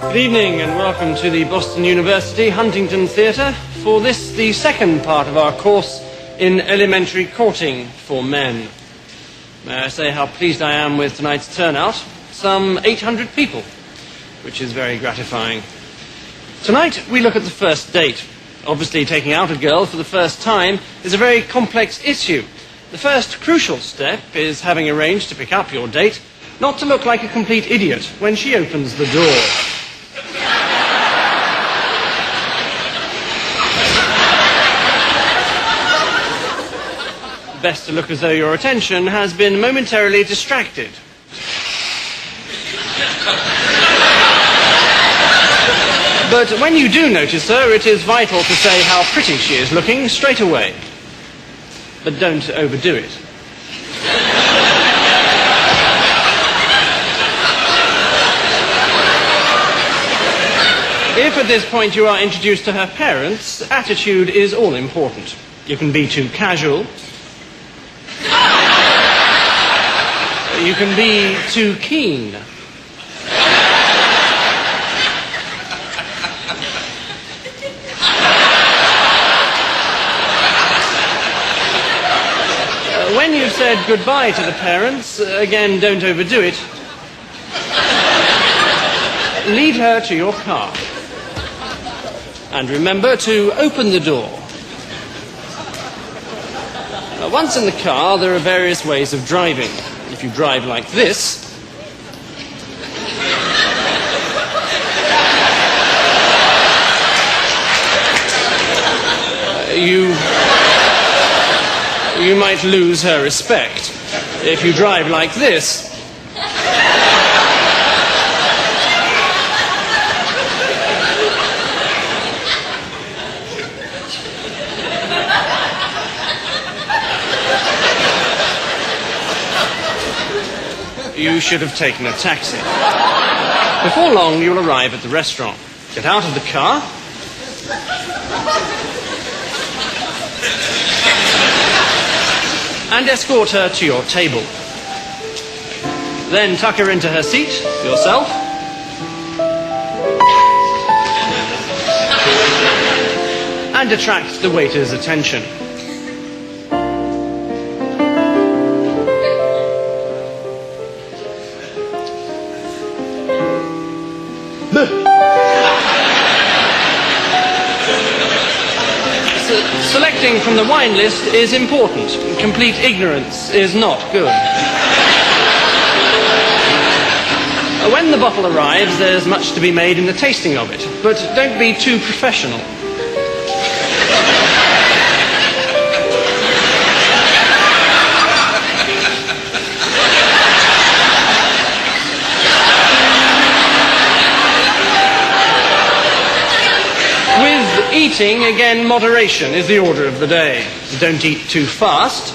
Good evening and welcome to the Boston University Huntington Theatre for this, the second part of our course in elementary courting for men. May I say how pleased I am with tonight's turnout? Some 800 people, which is very gratifying. Tonight we look at the first date. Obviously taking out a girl for the first time is a very complex issue. The first crucial step is having arranged to pick up your date not to look like a complete idiot when she opens the door. Best to look as though your attention has been momentarily distracted. But when you do notice her, it is vital to say how pretty she is looking straight away. But don't overdo it. If at this point you are introduced to her parents, attitude is all important. You can be too casual. You can be too keen. When you've said goodbye to the parents, again, don't overdo it. Lead her to your car. And remember to open the door. Once in the car, there are various ways of driving. If you drive like this, you might lose her respect. If you drive like this, you should have taken a taxi. Before long, you'll arrive at the restaurant. Get out of the car. And escort her to your table. Then tuck her into her seat yourself. And attract the waiter's attention. Selecting from the wine list is important. Complete ignorance is not good. When the bottle arrives, there's much to be made in the tasting of it, but don't be too professional. Eating, again, moderation is the order of the day. Don't eat too fast.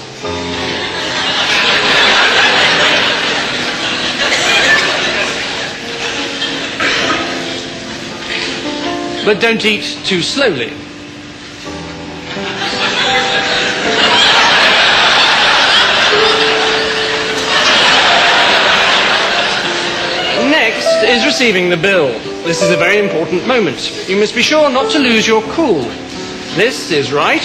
But don't eat too slowly. Next is receiving the bill. This is a very important moment. You must be sure not to lose your cool. This is right.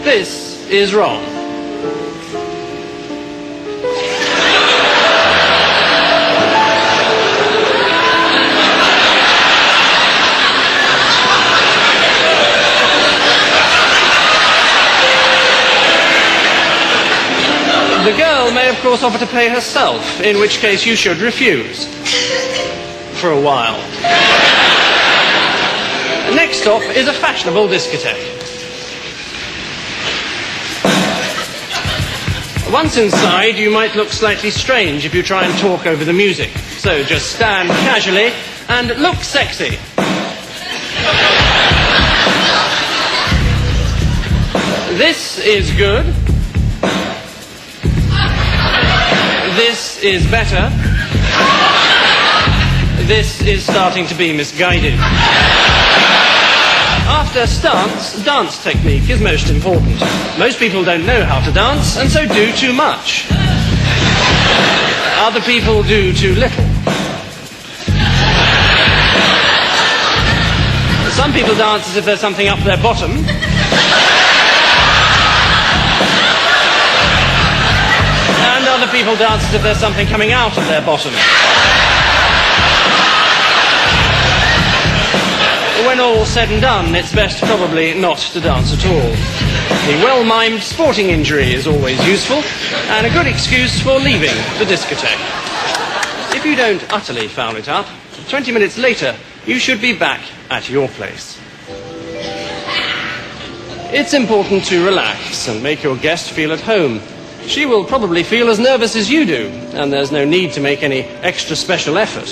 This is wrong. The girl may, of course, offer to pay herself, in which case you should refuse. For a while. Next stop is a fashionable discotheque. Once inside, you might look slightly strange if you try and talk over the music. So just stand casually and look sexy. This is good. This is better. This is starting to be misguided. After stance, dance technique is most important. Most people don't know how to dance, and so do too much. Other people do too little. Some people dance as if there's something up their bottom. And other people dance as if there's something coming out of their bottom. When all's said and done, it's best probably not to dance at all. The well-mimed sporting injury is always useful, and a good excuse for leaving the discotheque. If you don't utterly foul it up, 20 minutes later, you should be back at your place. It's important to relax and make your guest feel at home. She will probably feel as nervous as you do, and there's no need to make any extra special effort.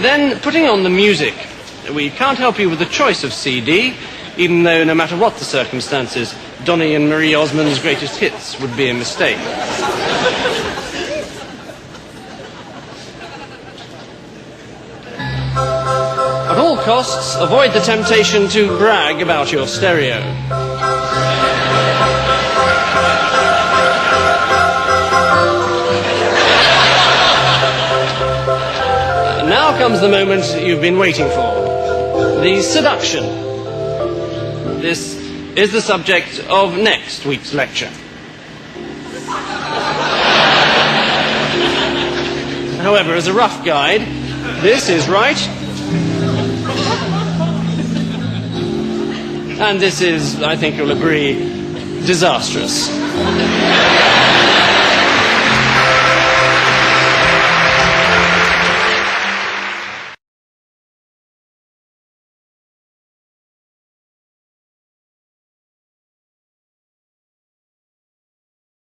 Then, putting on the music. We can't help you with the choice of CD, even though no matter what the circumstances, Donny and Marie Osmond's greatest hits would be a mistake. At all costs, avoid the temptation to brag about your stereo. Now comes the moment you've been waiting for. The seduction. This is the subject of next week's lecture. However, as a rough guide, this is right. And this is, I think you'll agree, disastrous.